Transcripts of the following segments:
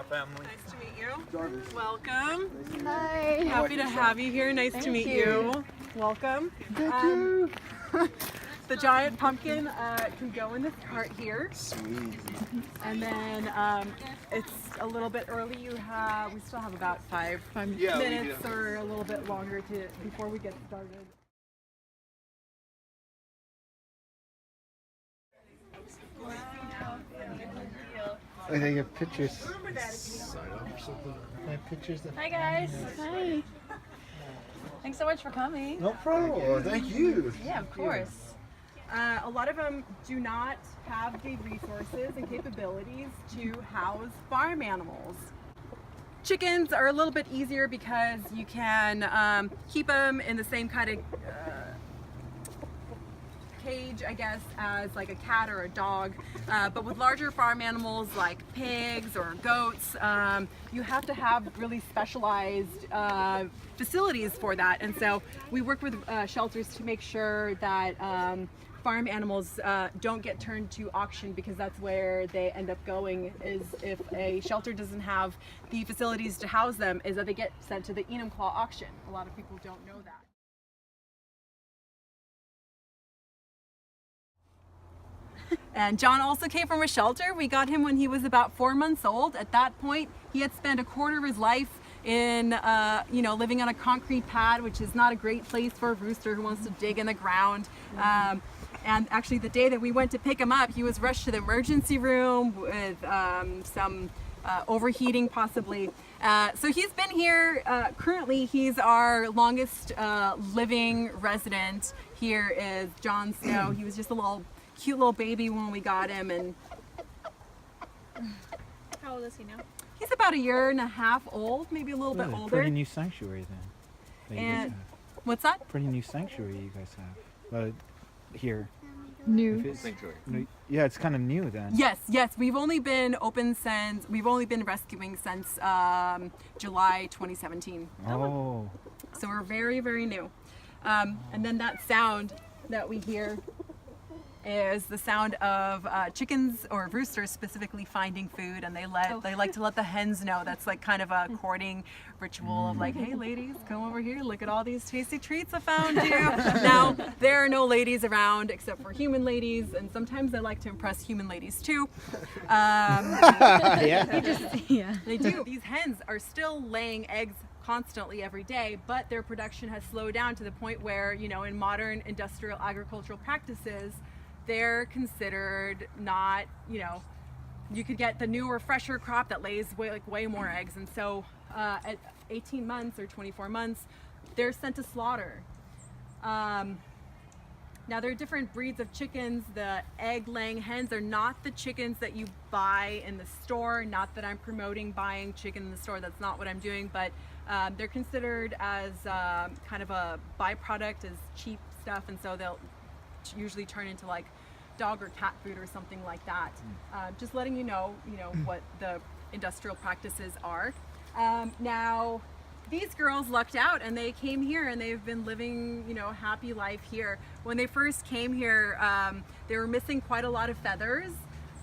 family. Nice to meet you. Welcome. Hi. Happy to have you here. Nice to meet you. Welcome. Thank you. The giant pumpkin can go in this cart here. Sweet. And then it's a little bit early. We still have about five minutes or a little bit longer before we get started. I think have pictures. Sign up or something. I have pictures. Hi guys. Hi. Thanks so much for coming. No problem. Well, thank you. Yeah, of course. A lot of them do not have the resources and capabilities to house farm animals. Chickens are a little bit easier because you can keep them in the same kind of cage, I guess, as like a cat or a dog. But with larger farm animals like pigs or goats, you have to have really specialized facilities for that. And so we work with shelters to make sure that farm animals don't get turned to auction, because that's where they end up going, is if a shelter doesn't have the facilities to house them, is that they get sent to the Enumclaw auction. A lot of people don't know that. And John also came from a shelter. We got him when he was about 4 months old. At that point, he had spent a quarter of his life in, living on a concrete pad, which is not a great place for a rooster who wants to dig in the ground. And actually, the day that we went to pick him up, he was rushed to the emergency room with some overheating possibly. So he's been here, currently he's our longest living resident. Here is John Snow. He was just a cute little baby when we got him. And How old is he now? he's about 1.5 years old, maybe a little bit older. Pretty new sanctuary then. And what's that? Pretty new sanctuary you guys have. Here. New. Sanctuary. Yeah, it's kind of new then. Yes. We've only been rescuing since July 2017. Oh. So we're very, very new. And then that sound that we hear is the sound of chickens or roosters specifically finding food, and they like to let the hens know. That's like kind of a courting ritual of like, hey ladies, come over here, look at all these tasty treats I found you. Now there are no ladies around except for human ladies, and sometimes they like to impress human ladies too. They do. These hens are still laying eggs constantly every day, but their production has slowed down to the point where, in modern industrial agricultural practices, they're considered not, you could get the newer, fresher crop that lays way more eggs. And so at 18 months or 24 months, they're sent to slaughter. Now there are different breeds of chickens. The egg-laying hens are not the chickens that you buy in the store. Not that I'm promoting buying chicken in the store. That's not what I'm doing. But they're considered as kind of a byproduct, as cheap stuff. And so they'll usually turn into like dog or cat food or something like that. Just letting you know what the industrial practices are. Now, these girls lucked out and they came here and they've been living, happy life here. When they first came here, they were missing quite a lot of feathers.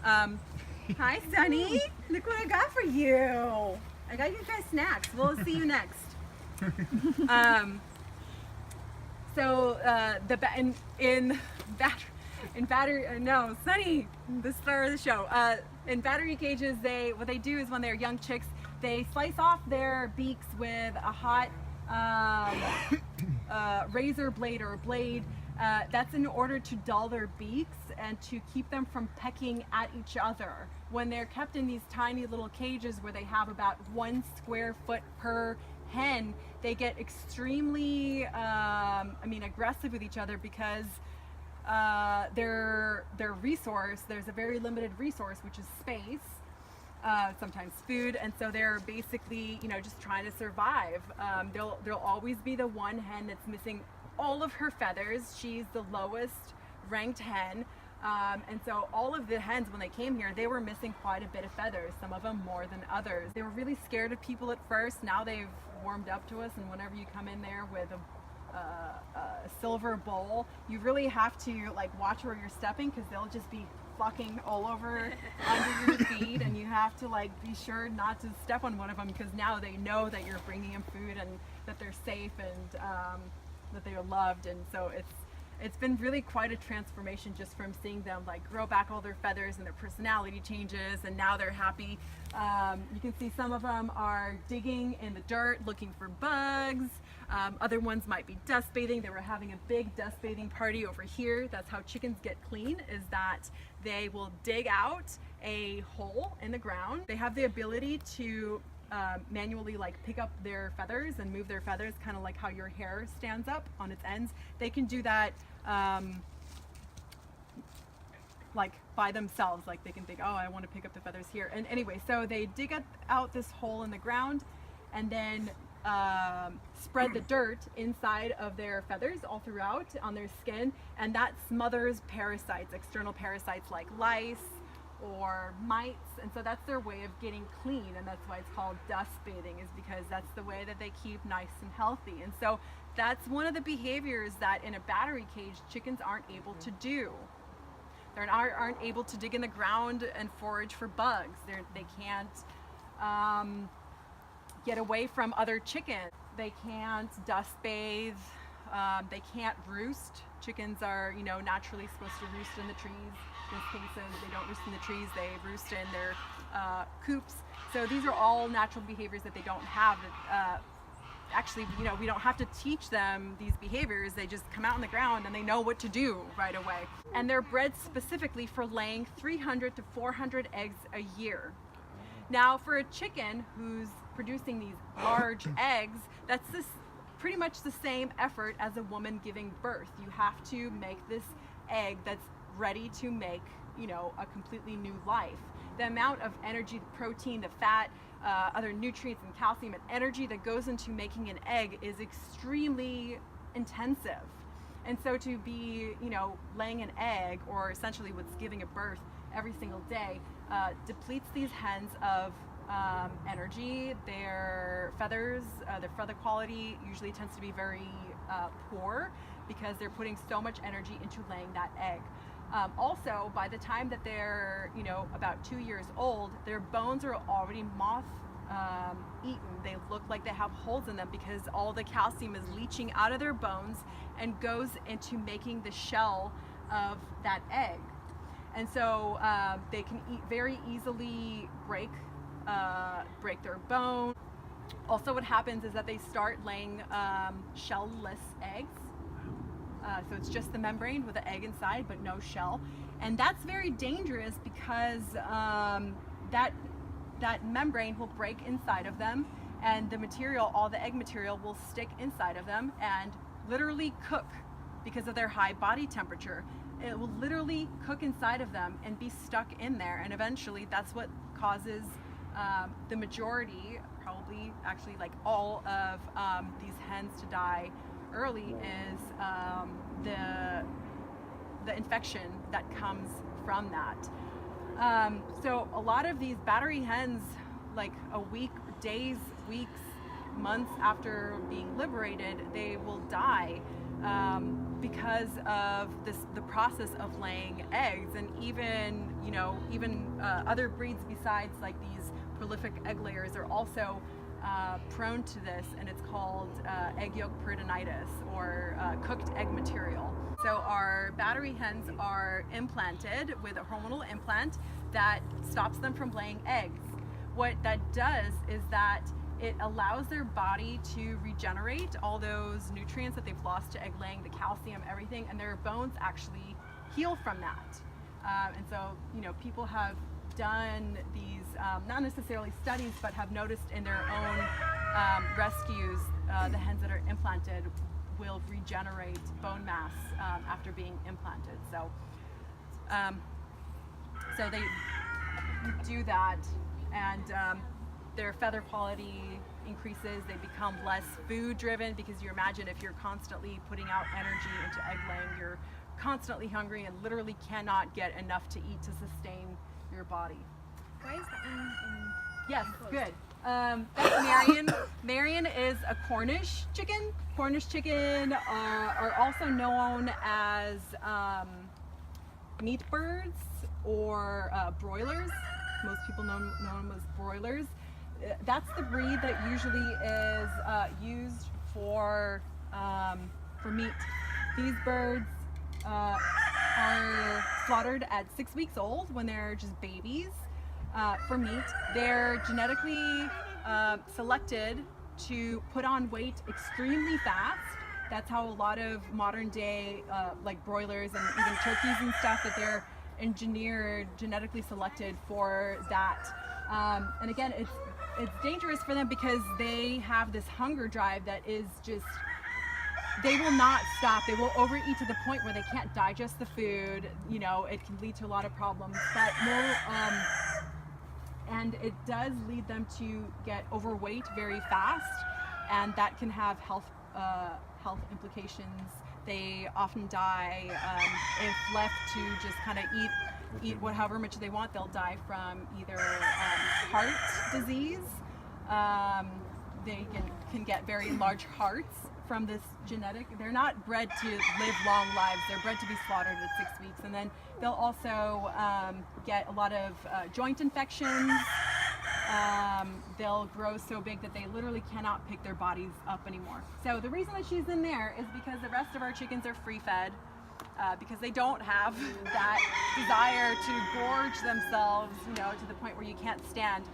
Hi, Sunny. Look what I got for you. I got you guys snacks. We'll see you next. Sunny, the star of the show. In battery cages, what they do is when they're young chicks, they slice off their beaks with a hot razor blade or a blade. That's in order to dull their beaks and to keep them from pecking at each other. When they're kept in these tiny little cages where they have about 1 square foot per hen, they get extremely aggressive with each other, because their resource, there's a very limited resource, which is space, sometimes food, and so they're basically just trying to survive. There'll always be the one hen that's missing all of her feathers. She's the lowest ranked hen, and so all of the hens, when they came here, they were missing quite a bit of feathers, some of them more than others. They were really scared of people at first. Now they've warmed up to us, and whenever you come in there with silver bowl, you really have to like watch where you're stepping because they'll just be fucking all over under your feet, and you have to like be sure not to step on one of them because now they know that you're bringing them food and that they're safe and that they are loved. And so it's been really quite a transformation just from seeing them like grow back all their feathers and their personality changes, and now they're happy. You can see some of them are digging in the dirt looking for bugs. Other ones might be dust bathing. They were having a big dust bathing party over here. That's how chickens get clean, is that they will dig out a hole in the ground. They have the ability to manually like pick up their feathers and move their feathers, kind of like how your hair stands up on its ends. They can do that like by themselves. Like they can think, oh, I want to pick up the feathers here. And anyway, so they dig out this hole in the ground and then spread the dirt inside of their feathers all throughout on their skin, and that smothers parasites, external parasites like lice or mites. And so that's their way of getting clean, and that's why it's called dust bathing, is because that's the way that they keep nice and healthy. And so that's one of the behaviors that in a battery cage chickens aren't able to do. They aren't able to dig in the ground and forage for bugs. They can't get away from other chickens. They can't dust bathe. They can't roost. Chickens are, naturally supposed to roost in the trees. In this case, they don't roost in the trees. They roost in their coops. So these are all natural behaviors that they don't have. Actually, we don't have to teach them these behaviors. They just come out on the ground and they know what to do right away. And they're bred specifically for laying 300 to 400 eggs a year. Now, for a chicken who's producing these large eggs, that's pretty much the same effort as a woman giving birth. You have to make this egg that's ready to make, a completely new life. The amount of energy, the protein, the fat, other nutrients and calcium and energy that goes into making an egg is extremely intensive. And so to be, laying an egg, or essentially what's giving a birth every single day, depletes these hens of energy. Their feathers, their feather quality usually tends to be very poor because they're putting so much energy into laying that egg. Also, by the time that they're, about 2 years old, their bones are already moth eaten. They look like they have holes in them because all the calcium is leaching out of their bones and goes into making the shell of that egg. And so they can very easily break their bone. Also, what happens is that they start laying shell-less eggs. So it's just the membrane with the egg inside, but no shell. And that's very dangerous because that membrane will break inside of them, and the material, all the egg material, will stick inside of them and literally cook because of their high body temperature. It will literally cook inside of them and be stuck in there, and eventually that's what causes the majority, probably actually like all of these hens to die early, is the infection that comes from that. So a lot of these battery hens, like a week, days, weeks, months after being liberated, they will die because of the process of laying eggs. And even other breeds besides like these prolific egg layers are also prone to this, and it's called egg yolk peritonitis, or cooked egg material. So our battery hens are implanted with a hormonal implant that stops them from laying eggs. What that does is that it allows their body to regenerate all those nutrients that they've lost to egg laying, the calcium, everything, and their bones actually heal from that. And so, people have done these, not necessarily studies, but have noticed in their own rescues, the hens that are implanted will regenerate bone mass after being implanted. So, so they do that, and their feather quality increases. They become less food driven, because you imagine if you're constantly putting out energy into egg laying, you're constantly hungry and literally cannot get enough to eat to sustain your body. Why is that in Yes, enclosed? good. That's Marion. Marion is a Cornish chicken. Cornish chicken are also known as meat birds or broilers. Most people know them as broilers. That's the breed that usually is used for meat. These birds are slaughtered at 6 weeks old when they're just babies for meat. They're genetically selected to put on weight extremely fast. That's how a lot of modern day like broilers and even turkeys and stuff, that they're engineered, genetically selected for that. And again, it's dangerous for them because they have this hunger drive that is just, they will not stop. They will overeat to the point where they can't digest the food. You know, it can lead to a lot of problems. But and it does lead them to get overweight very fast, and that can have health implications. They often die if left to just kind of eat however much they want. They'll die from either heart disease. They can get very large hearts from this genetic. They're not bred to live long lives. They're bred to be slaughtered at 6 weeks, and then they'll also get a lot of joint infections. They'll grow so big that they literally cannot pick their bodies up anymore. So the reason that she's in there is because the rest of our chickens are free fed, because they don't have that desire to gorge themselves, you know, to the point where you can't stand.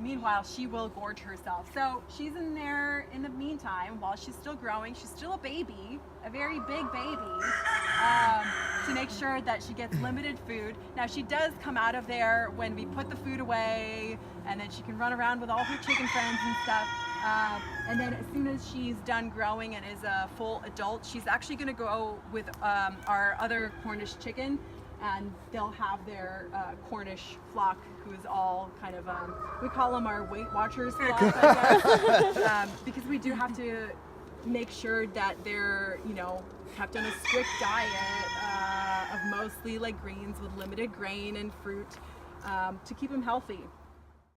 Meanwhile, she will gorge herself. So she's in there in the meantime while she's still growing. She's still a baby, a very big baby, to make sure that she gets limited food. Now she does come out of there when we put the food away, and then she can run around with all her chicken friends and stuff. And then as soon as she's done growing and is a full adult, she's actually going to go with our other Cornish chicken, and they'll have their Cornish flock, who is all kind of, we call them our Weight Watchers flock, I guess, because we do have to make sure that they're, you know, kept on a strict diet of mostly like greens with limited grain and fruit to keep them healthy.